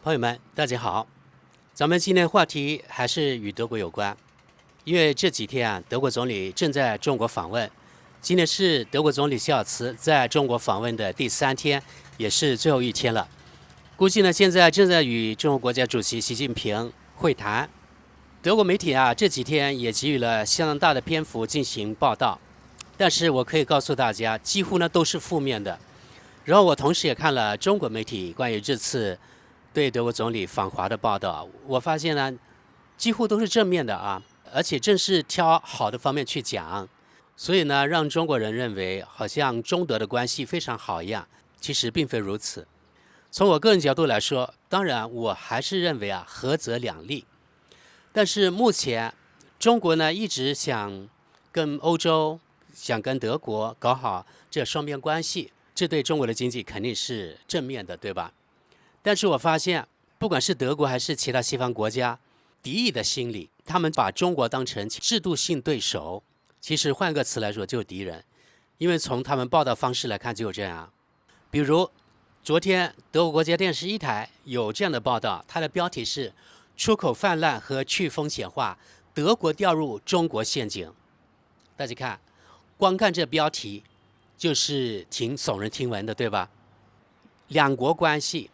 朋友们，大家好。咱们今天话题还是与德国有关，因为这几天德国总理正在中国访问。今天是德国总理肖尔茨在中国访问的第3天，也是最后一天了。估计呢，现在正在与中国国家主席习近平会谈。德国媒体这几天也给予了相当大的篇幅进行报道，但是我可以告诉大家，几乎呢都是负面的。然后我同时也看了中国媒体关于这次对德国总理访华的报道，我发现呢，几乎都是正面的而且正是挑好的方面去讲，所以呢，让中国人认为好像中德的关系非常好一样，其实并非如此。从我个人角度来说，当然我还是认为合则两利，但是目前中国呢一直想跟欧洲、想跟德国搞好这双边关系，这对中国的经济肯定是正面的，对吧？但是我发现，不管是德国还是其他西方国家，敌意的心理，他们把中国当成制度性对手，其实换个词来说就是敌人，因为从他们报道方式来看就是这样。比如昨天德国国家电视1台有这样的报道，它的标题是出口泛滥和去风险化，德国掉入中国陷阱。大家看，光看这标题就是挺耸人听闻的，对吧？两国关系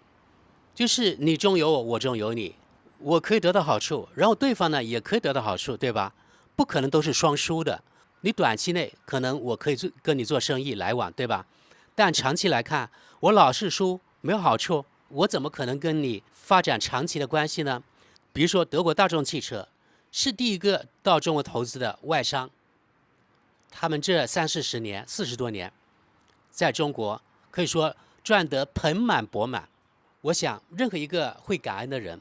就是你中有我，我中有你，我可以得到好处，然后对方呢也可以得到好处，对吧？不可能都是双输的。你短期内可能我可以跟你做生意来往，对吧？但长期来看，我老是输，没有好处，我怎么可能跟你发展长期的关系呢？比如说德国大众汽车是第一个到中国投资的外商，他们这30-40年、40多年，在中国可以说赚得盆满钵满。我想，任何一个会感恩的人，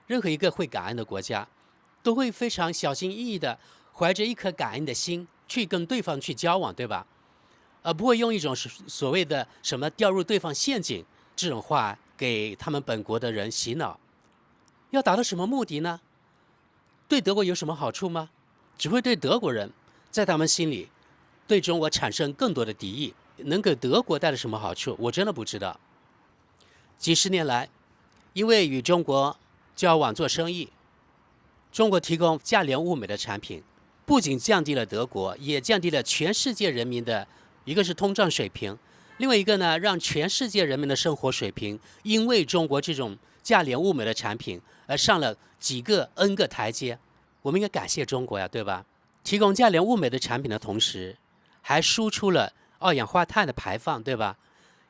任何一个会感恩的国家，都会非常小心翼翼的，怀着一颗感恩的心去跟对方去交往，对吧？而不会用一种所谓的什么掉入对方陷阱这种话给他们本国的人洗脑。要达到什么目的呢？对德国有什么好处吗？只会对德国人在他们心里对中国产生更多的敌意，能给德国带来什么好处？我真的不知道。几十年来，因为与中国交往做生意，中国提供价廉物美的产品，不仅降低了德国，也降低了全世界人民的一个是通胀水平，另外一个呢，让全世界人民的生活水平因为中国这种价廉物美的产品而上了几个 N 个台阶。我们应该感谢中国呀，对吧？提供价廉物美的产品的同时，还输出了二氧化碳的排放，对吧？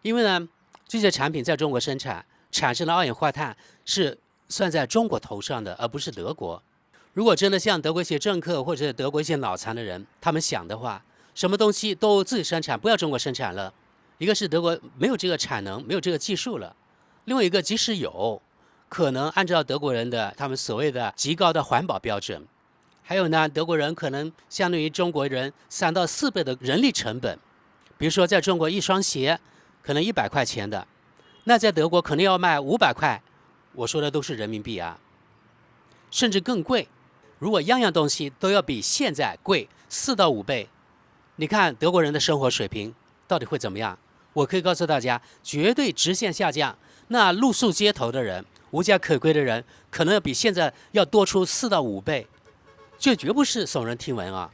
因为呢，这些产品在中国生产产生的二氧化碳是算在中国头上的，而不是德国。如果真的像德国一些政客或者德国一些脑残的人，他们想的话，什么东西都自己生产，不要中国生产了。一个是德国没有这个产能，没有这个技术了；另外一个，即使有，可能按照德国人的他们所谓的极高的环保标准，还有呢，德国人可能相对于中国人3到4倍的人力成本。比如说，在中国一双鞋可能100块钱的，那在德国可能要卖500块，我说的都是人民币甚至更贵。如果样样东西都要比现在贵4到5倍，你看德国人的生活水平到底会怎么样？我可以告诉大家，绝对直线下降。那露宿街头的人、无家可归的人，可能要比现在要多出4到5倍，这绝不是耸人听闻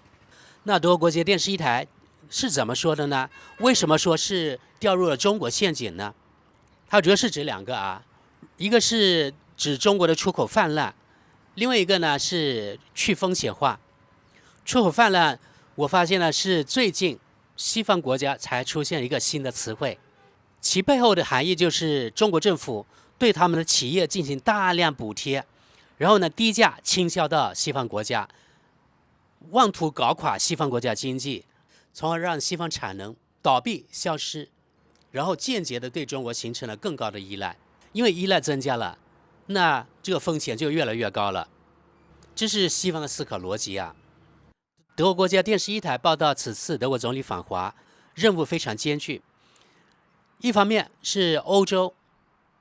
那德国国际电视1台是怎么说的呢？为什么说是掉入了中国陷阱呢？它主要是指2个一个是指中国的出口泛滥，另外一个呢是去风险化。出口泛滥，我发现呢是最近西方国家才出现一个新的词汇，其背后的含义就是中国政府对他们的企业进行大量补贴，然后呢低价倾销到西方国家，妄图搞垮西方国家经济，从而让西方产能倒闭消失，然后间接的对中国形成了更高的依赖。因为依赖增加了，那这个风险就越来越高了。这是西方的思考逻辑德国国家电视1台报道，此次德国总理访华任务非常艰巨。一方面是欧洲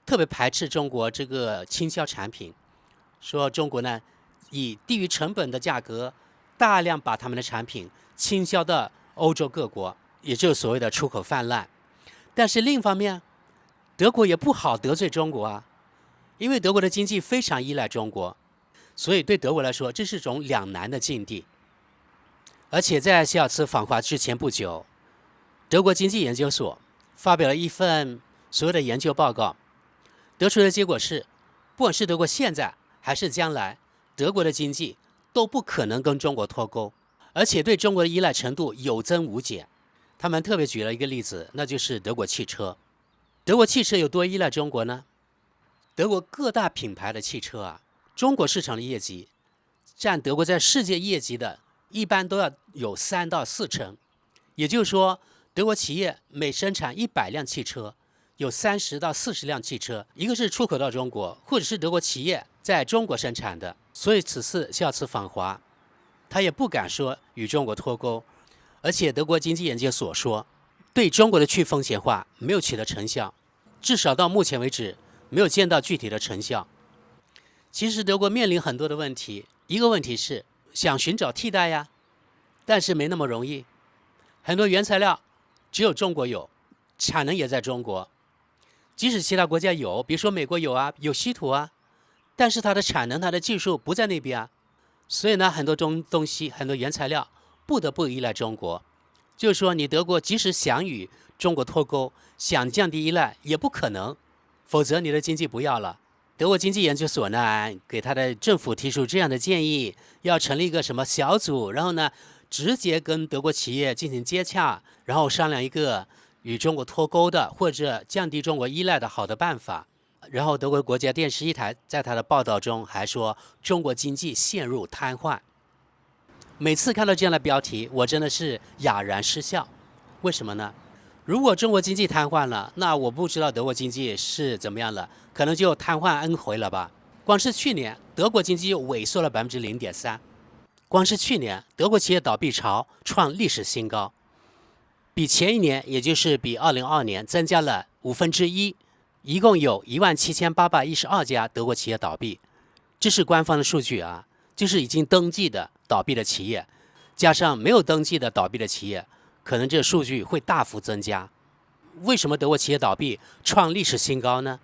特别排斥中国这个倾销产品，说中国呢以低于成本的价格大量把他们的产品倾销到欧洲各国，也就是所谓的出口泛滥。但是另一方面，德国也不好得罪中国因为德国的经济非常依赖中国，所以对德国来说，这是种两难的境地。而且在希尔茨访华之前不久，德国经济研究所发表了一份所谓的研究报告，得出的结果是，不管是德国现在还是将来，德国的经济都不可能跟中国脱钩，而且对中国的依赖程度有增无减。他们特别举了一个例子，那就是德国汽车。德国汽车有多依赖中国呢？德国各大品牌的汽车中国市场的业绩占德国在世界业绩的一般都要有3到4成，也就是说，德国企业每生产100辆汽车，有30到40辆汽车，一个是出口到中国，或者是德国企业在中国生产的。所以此次希尔茨访华，他也不敢说与中国脱钩，而且德国经济研究所说，对中国的去风险化没有取得成效，至少到目前为止没有见到具体的成效。其实德国面临很多的问题，一个问题是想寻找替代呀，但是没那么容易。很多原材料只有中国有，产能也在中国。即使其他国家有，比如说美国有稀土但是它的产能、它的技术不在那边所以呢，很多东西、很多原材料不得不依赖中国。就是说，你德国即使想与中国脱钩，想降低依赖，也不可能，否则你的经济不要了。德国经济研究所呢，给他的政府提出这样的建议，要成立一个什么小组，然后呢，直接跟德国企业进行接洽，然后商量一个与中国脱钩的或者降低中国依赖的好的办法。然后德国国家电视一台在他的报道中还说，中国经济陷入瘫痪。每次看到这样的标题，我真的是哑然失笑。为什么呢？如果中国经济瘫痪了，那我不知道德国经济是怎么样了，可能就瘫痪 N 回了吧。光是去年，德国经济就萎缩了 0.3%。光是去年，德国企业倒闭潮创历史新高，比前一年，也就是比2022年增加了1/5，一共有17812家德国企业倒闭。这是官方的数据就是已经登记的倒闭的企业，加上没有登记的倒闭的企业，可能这个数据会大幅增加。为什么德国企业倒闭创历史新高呢？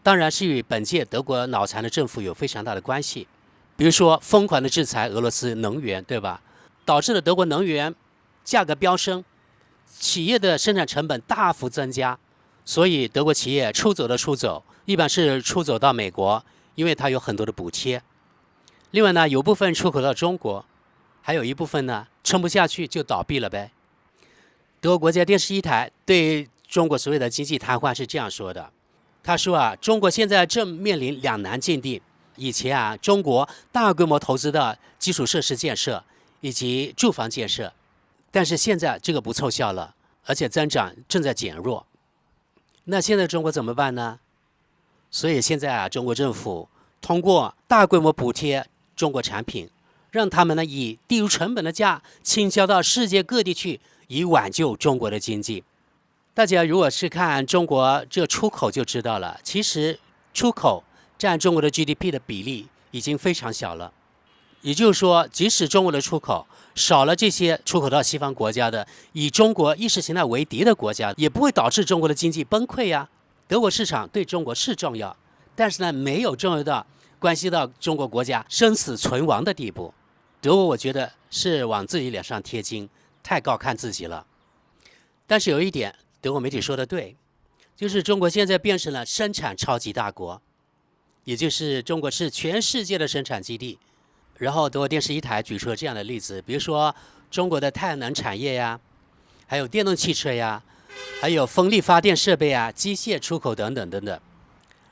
当然是与本届德国脑残的政府有非常大的关系。比如说疯狂的制裁俄罗斯能源，对吧？导致了德国能源价格飙升，企业的生产成本大幅增加，所以德国企业出走的出走，一般是出走到美国，因为它有很多的补贴。另外呢，有部分出口到中国，还有一部分呢撑不下去就倒闭了呗。德国国家电视一台对中国所谓的经济瘫痪是这样说的，他说中国现在正面临两难境地。以前中国大规模投资的基础设施建设以及住房建设，但是现在这个不凑效了，而且增长正在减弱。那现在中国怎么办呢？所以现在中国政府通过大规模补贴中国产品，让他们呢以低于成本的价倾销到世界各地去，以挽救中国的经济。大家如果是看中国这出口就知道了，其实出口占中国的 GDP 的比例已经非常小了。也就是说，即使中国的出口少了这些出口到西方国家的以中国意识形态为敌的国家，也不会导致中国的经济崩溃呀。德国市场对中国是重要，但是呢，没有重要到关系到中国国家生死存亡的地步。德国我觉得是往自己脸上贴金，太高看自己了。但是有一点，德国媒体说的对，就是中国现在变成了生产超级大国，也就是中国是全世界的生产基地。然后德国电视一台举出了这样的例子，比如说中国的太阳能产业呀，还有电动汽车呀，还有风力发电设备机械出口等等等等。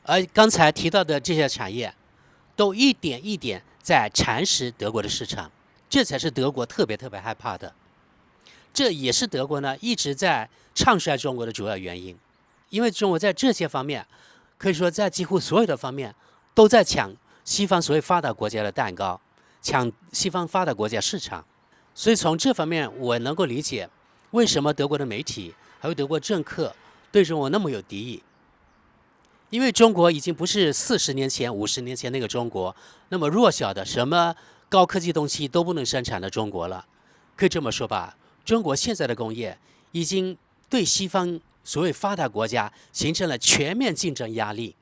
而刚才提到的这些产业，都一点一点在蚕食德国的市场，这才是德国特别害怕的。这也是德国呢一直在唱衰中国的主要原因，因为中国在这些方面，可以说在几乎所有的方面都在抢西方所谓发达国家的蛋糕，抢西方发达国家市场。所以从这方面我能够理解为什么德国的媒体还有德国政客对中国那么有敌意。因为中国已经不是40年前50年前那个中国那么弱小的什么高科技东西都不能生产的中国了。可以这么说吧，中国现在的工业已经对西方所谓发达国家形成了全面竞争压力。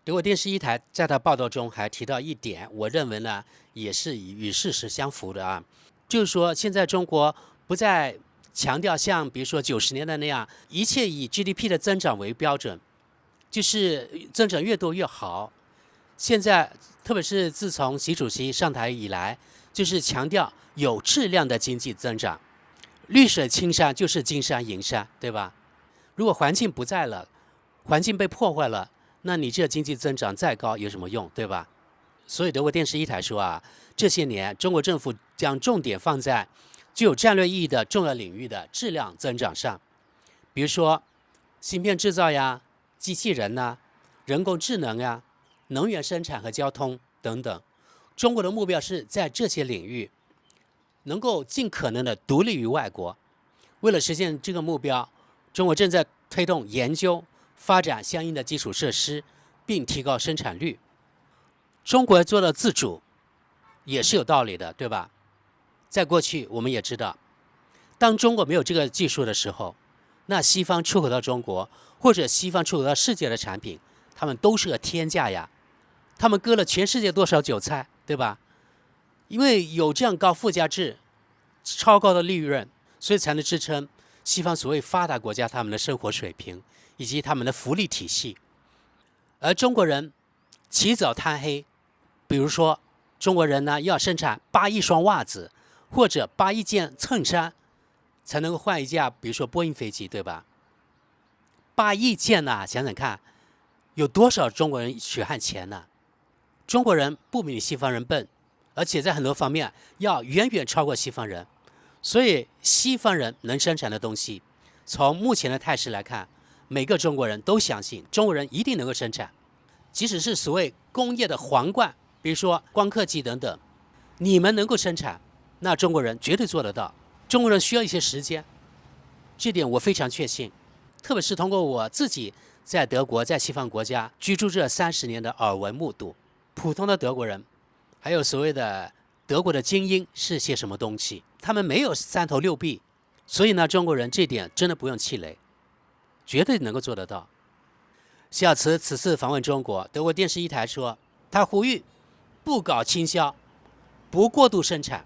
德国电视一台在他报道中还提到一点，我认为呢也是与事实相符的啊，就是说现在中国不再强调像比如说90年代那样，一切以 GDP 的增长为标准，就是增长越多越好。现在特别是自从习主席上台以来，就是强调有质量的经济增长，绿水青山就是金山银山，对吧？如果环境不在了，环境被破坏了，那你这经济增长再高有什么用，对吧？所以德国电视一台说啊，这些年中国政府将重点放在具有战略意义的重要领域的质量增长上，比如说芯片制造呀、机器人呐、人工智能呀、能源生产和交通等等。中国的目标是在这些领域能够尽可能的独立于外国。为了实现这个目标，中国正在推动研究、发展相应的基础设施，并提高生产率。中国做到自主也是有道理的，对吧？在过去我们也知道，当中国没有这个技术的时候，那西方出口到中国或者西方出口到世界的产品，他们都是个天价呀，他们割了全世界多少韭菜，对吧？因为有这样高附加值、超高的利润，所以才能支撑西方所谓发达国家他们的生活水平以及他们的福利体系。而中国人起早贪黑，比如说中国人呢要生产8亿双袜子或者8亿件衬衫，才能够换一架比如说波音飞机，对吧？8亿件呢，想想看，有多少中国人血汗钱呢？中国人不比西方人笨，而且在很多方面要远远超过西方人。所以西方人能生产的东西，从目前的态势来看，每个中国人都相信中国人一定能够生产。即使是所谓工业的皇冠，比如说光刻机等等，你们能够生产，那中国人绝对做得到。中国人需要一些时间，这点我非常确信。特别是通过我自己在德国、在西方国家居住这30年的耳闻目睹，普通的德国人，还有所谓的德国的精英是些什么东西，他们没有3头6臂，所以呢，中国人这点真的不用气馁，绝对能够做得到。小茨此次访问中国，德国电视一台说，他呼吁不搞倾销，不过度生产。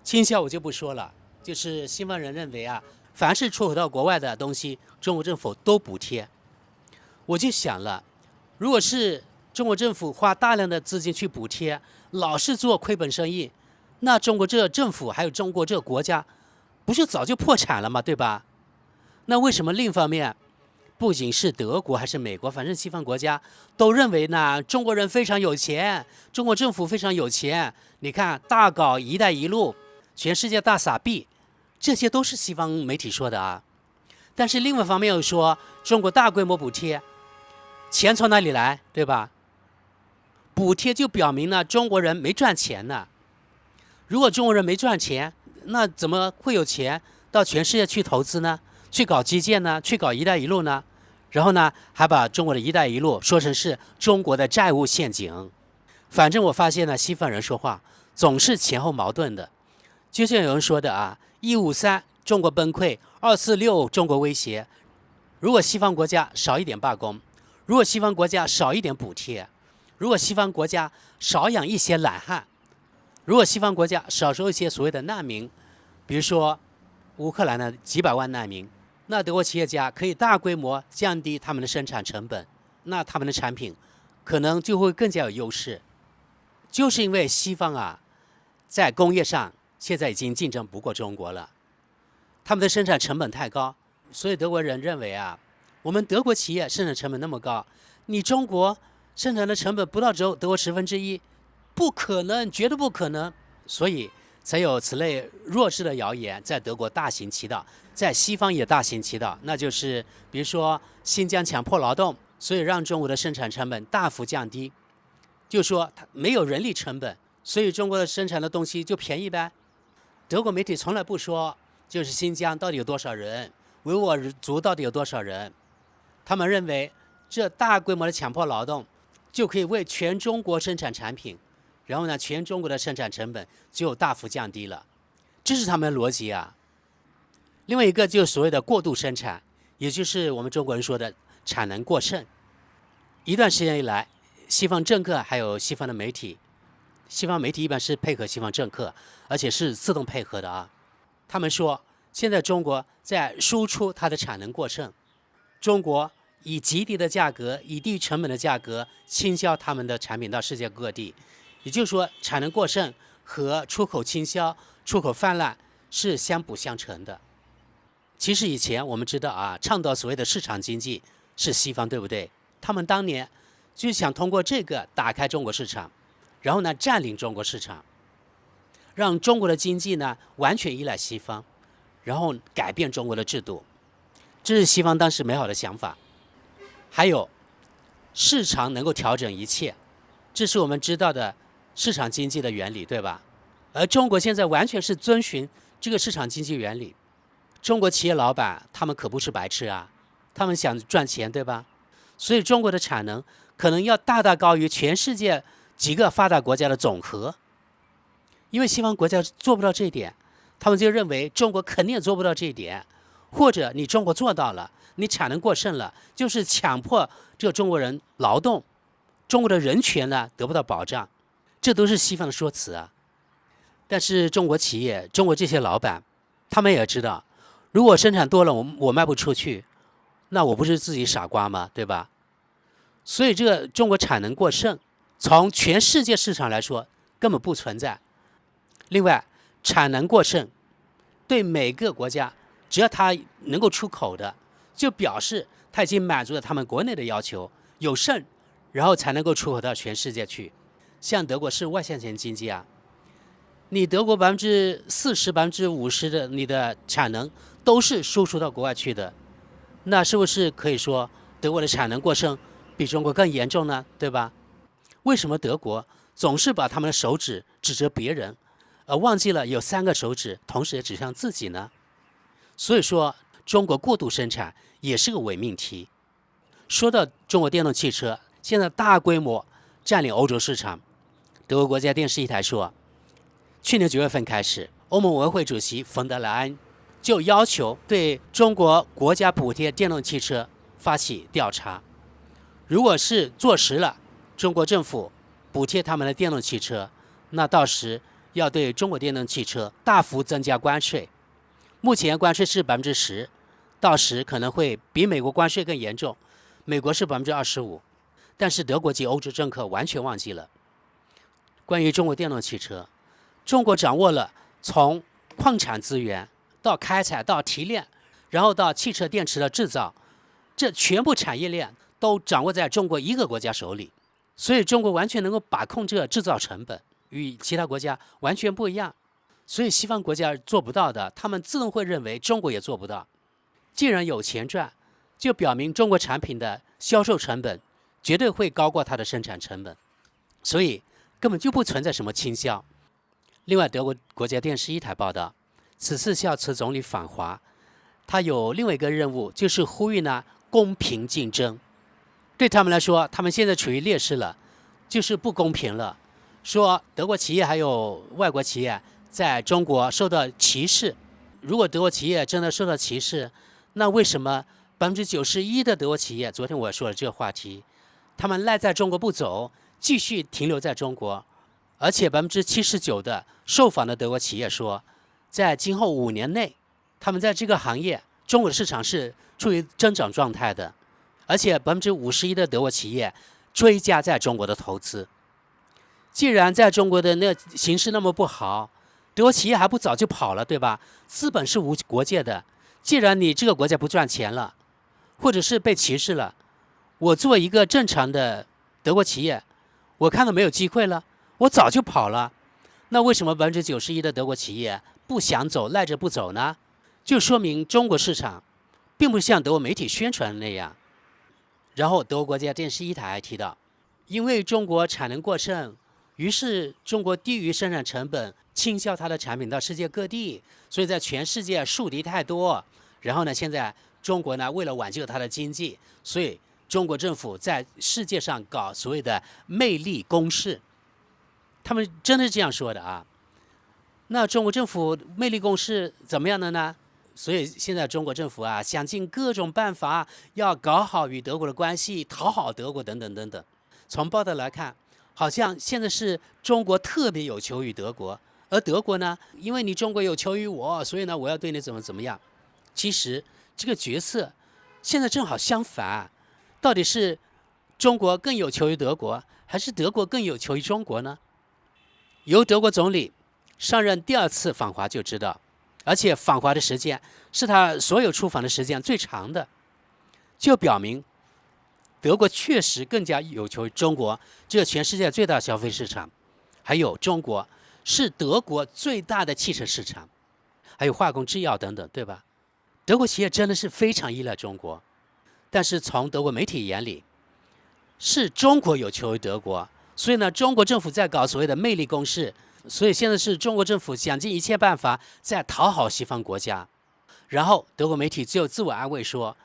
倾销我就不说了，就是西方人认为啊，凡是出口到国外的东西，中国政府都补贴。我就想了，如果是中国政府花大量的资金去补贴，老是做亏本生意，那中国这政府还有中国这个国家，不是早就破产了吗？对吧？那为什么另一方面，不仅是德国还是美国，反正西方国家都认为呢，中国人非常有钱，中国政府非常有钱，你看大搞一带一路，全世界大撒币，这些都是西方媒体说的啊。但是另外一方面又说中国大规模补贴，钱从哪里来，对吧？补贴就表明呢，中国人没赚钱呢。如果中国人没赚钱，那怎么会有钱到全世界去投资呢？去搞基建呢？去搞一带一路呢？然后呢，还把中国的一带一路说成是中国的债务陷阱。反正我发现呢，西方人说话总是前后矛盾的。就像有人说的啊，153中国崩溃，246中国威胁。如果西方国家少一点罢工，如果西方国家少一点补贴，如果西方国家少养一些懒汉，如果西方国家少收一些所谓的难民，比如说乌克兰的几百万难民，那德国企业家可以大规模降低他们的生产成本，那他们的产品可能就会更加有优势。就是因为西方啊，在工业上现在已经竞争不过中国了，他们的生产成本太高，所以德国人认为啊，我们德国企业生产成本那么高，你中国生产的成本不到只有德国1/10，不可能，绝对不可能。所以才有此类弱智的谣言在德国大行其道，在西方也大行其道，那就是比如说新疆强迫劳动，所以让中国的生产成本大幅降低，就说它没有人力成本，所以中国的生产的东西就便宜呗。德国媒体从来不说就是新疆到底有多少人，维吾尔族到底有多少人，他们认为这大规模的强迫劳动就可以为全中国生产产品，然后呢，全中国的生产成本就大幅降低了，这是他们的逻辑啊。另外一个就是所谓的过度生产，也就是我们中国人说的产能过剩。一段时间以来，西方政客还有西方的媒体，西方媒体一般是配合西方政客，而且是自动配合的啊。他们说，现在中国在输出它的产能过剩，中国以极低的价格、以低成本的价格倾销他们的产品到世界各地。也就是说，产能过剩和出口倾销、出口泛滥是相辅相成的。其实以前我们知道啊，倡导所谓的市场经济是西方，对不对？他们当年就是想通过这个打开中国市场，然后呢占领中国市场，让中国的经济呢完全依赖西方，然后改变中国的制度。这是西方当时美好的想法。还有，市场能够调整一切，这是我们知道的市场经济的原理，对吧？而中国现在完全是遵循这个市场经济原理。中国企业老板他们可不是白痴啊，他们想赚钱，对吧？所以中国的产能可能要大大高于全世界几个发达国家的总和。因为西方国家做不到这一点，他们就认为中国肯定也做不到这一点，或者你中国做到了，你产能过剩了，就是强迫这个中国人劳动，中国的人权呢得不到保障，这都是西方的说辞啊。但是中国企业，中国这些老板，他们也知道，如果生产多了我卖不出去，那我不是自己傻瓜吗？对吧？所以这个中国产能过剩，从全世界市场来说根本不存在。另外，产能过剩对每个国家，只要它能够出口的，就表示它已经满足了他们国内的要求，有剩，然后才能够出口到全世界去。像德国是外向型经济啊，你德国40%、50%的你的产能都是输出到国外去的，那是不是可以说德国的产能过剩比中国更严重呢？对吧？为什么德国总是把他们的手指指着别人，而忘记了有3个手指同时也指向自己呢？所以说，中国过度生产也是个伪命题。说到中国电动汽车现在大规模占领欧洲市场，德国国家电视一台说，去年9月份开始，欧盟委员会主席冯德莱恩就要求对中国国家补贴电动汽车发起调查。如果是坐实了中国政府补贴他们的电动汽车，那到时要对中国电动汽车大幅增加关税。目前关税是10%，到时可能会比美国关税更严重，美国是25%。但是德国及欧洲政客完全忘记了，关于中国电动汽车，中国掌握了从矿产资源到开采到提炼，然后到汽车电池的制造，这全部产业链都掌握在中国一个国家手里。所以中国完全能够把控这个制造成本，与其他国家完全不一样。所以西方国家做不到的，他们自动会认为中国也做不到。既然有钱赚，就表明中国产品的销售成本绝对会高过它的生产成本，所以根本就不存在什么倾销。另外，德国国家电视一台报道，此次肖茨总理访华，他有另外一个任务，就是呼吁呢公平竞争。对他们来说，他们现在处于劣势了，就是不公平了。说德国企业还有外国企业在中国受到歧视，如果德国企业真的受到歧视，那为什么91%的德国企业，昨天我说了这个话题，他们赖在中国不走，继续停留在中国，而且79%的受访的德国企业说，在今后5年内，他们在这个行业中国的市场是处于增长状态的，而且51%的德国企业追加在中国的投资。既然在中国的那形势那么不好，德国企业还不早就跑了，对吧？资本是无国界的，既然你这个国家不赚钱了，或者是被歧视了，我作为一个正常的德国企业，我看到没有机会了，我早就跑了。那为什么91%的德国企业不想走，赖着不走呢？就说明中国市场并不像德国媒体宣传的那样。然后德国国家电视一台还提到，因为中国产能过剩，于是中国低于生产成本倾销它的产品到世界各地，所以在全世界树敌太多。然后呢，现在中国呢为了挽救它的经济，所以中国政府在世界上搞所谓的魅力攻势。他们真的是这样说的啊。那中国政府魅力攻势怎么样的呢？所以现在中国政府啊，想尽各种办法要搞好与德国的关系，讨好德国等等等等。从报道来看，好像现在是中国特别有求于德国，而德国呢，因为你中国有求于我，所以呢，我要对你怎么样。其实这个角色现在正好相反，到底是中国更有求于德国，还是德国更有求于中国呢？由德国总理上任第2次访华就知道，而且访华的时间是他所有出访的时间最长的，就表明德国确实更加有求于中国，这个全世界最大消费市场，还有中国是德国最大的汽车市场，还有化工制药等等，对吧？德国企业真的是非常依赖中国，但是从德国媒体眼里，是中国有求于德国，所以呢，中国政府在搞所谓的魅力攻势，所以现在是中国政府想尽一切办法在讨好西方国家，然后德国媒体就自我安慰说，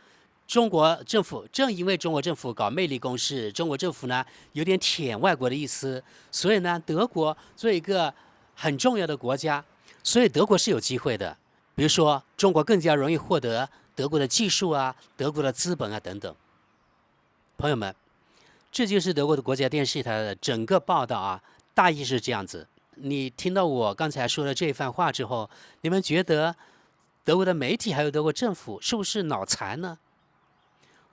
中国政府正因为中国政府搞魅力攻势，中国政府呢有点舔外国的意思，所以呢，德国作为一个很重要的国家，所以德国是有机会的。比如说，中国更加容易获得德国的技术啊、德国的资本啊等等。朋友们，这就是德国的国家电视台的整个报道啊，大意是这样子。你听到我刚才说的这番话之后，你们觉得德国的媒体还有德国政府是不是脑残呢？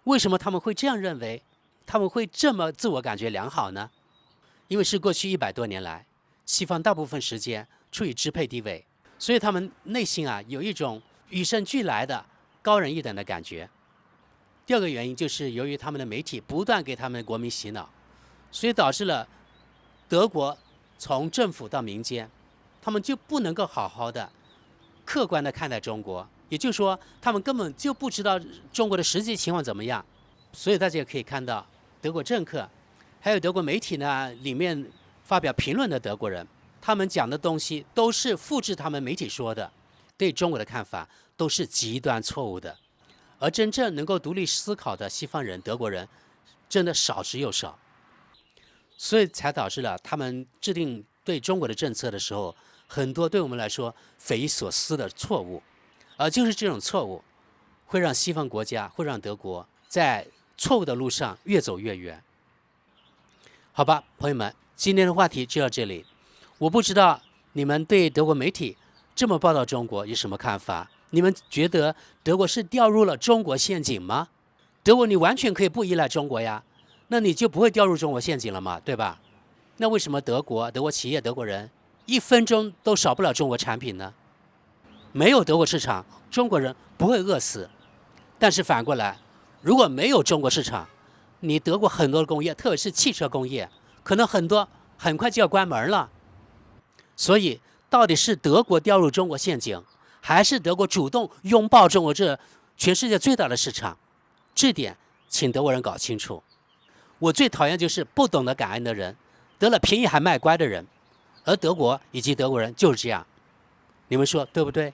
为什么他们会这样认为？他们会这么自我感觉良好呢？因为是过去100多年来，西方大部分时间处于支配地位，所以他们内心啊有一种与生俱来的高人一等的感觉。第2个原因就是由于他们的媒体不断给他们国民洗脑，所以导致了德国从政府到民间，他们就不能够好好的、客观的看待中国。也就是说，他们根本就不知道中国的实际情况怎么样。所以大家也可以看到，德国政客还有德国媒体呢，里面发表评论的德国人，他们讲的东西都是复制他们媒体说的，对中国的看法都是极端错误的。而真正能够独立思考的西方人、德国人，真的少之又少，所以才导致了他们制定对中国的政策的时候，很多对我们来说匪夷所思的错误。而就是这种错误，会让西方国家，会让德国在错误的路上越走越远。好吧，朋友们，今天的话题就到这里。我不知道你们对德国媒体这么报道中国有什么看法？你们觉得德国是掉入了中国陷阱吗？德国你完全可以不依赖中国呀，那你就不会掉入中国陷阱了嘛，对吧？那为什么德国企业、德国人1分钟都少不了中国产品呢？没有德国市场，中国人不会饿死。但是反过来，如果没有中国市场，你德国很多的工业，特别是汽车工业，可能很快就要关门了。所以，到底是德国掉入中国陷阱，还是德国主动拥抱中国这全世界最大的市场？这点，请德国人搞清楚。我最讨厌就是不懂得感恩的人，得了便宜还卖乖的人，而德国以及德国人就是这样。你们说对不对？